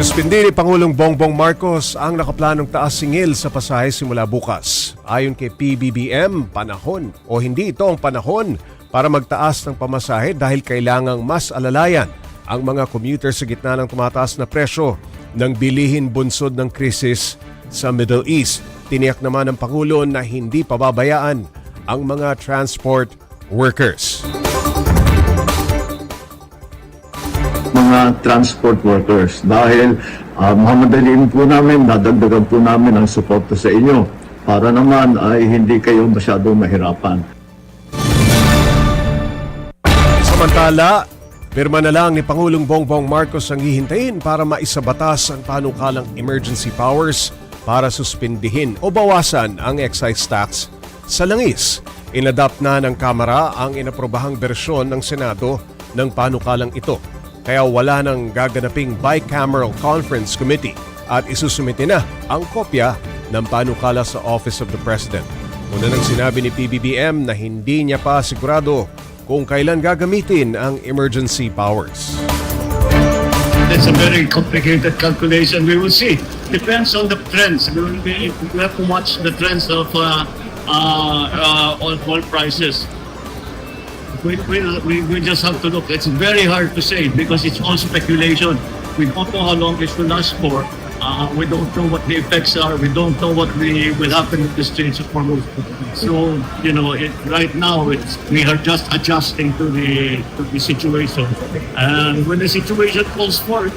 Suspindi ni Pangulong Bongbong Marcos ang nakaplanong taas singil sa pasahe simula bukas. Ayon kay PBBM, panahon o hindi ito ang panahon para magtaas ng pamasahe dahil kailangang mas alalayan ang mga commuter sa gitna ng tumataas na presyo ng bilihin bunsod ng krisis sa Middle East. Tiniyak naman ng Pangulo na hindi pababayaan ang mga transport workers. Mga transport workers dahil mamadaliin po namin, dadagdagan po namin ang suporta sa inyo para naman ay hindi kayo masyadong mahirapan. Samantala, pirma na lang ni Pangulong Bongbong Marcos ang hihintayin para maisabatas ang panukalang emergency powers para suspindihin o bawasan ang excise tax sa langis. Inadapt na ng Kamara ang inaprobahang bersyon ng Senado ng panukalang ito. Kaya wala nang gaganaping bicameral conference committee at isusumite na ang kopya ng panukala sa Office of the President. Una nang sinabi ni PBBM na hindi niya pa sigurado kung kailan gagamitin ang emergency powers. It's a very complicated calculation. We will see. Depends on the trends. We have to watch the trends of oil prices. We just have to look. It's very hard to say because it's all speculation. We don't know how long this will last for. We don't know what the effects are. We don't know what will happen with the Straits of Hormuz. So, right now we are just adjusting to the situation. And when the situation calls for it,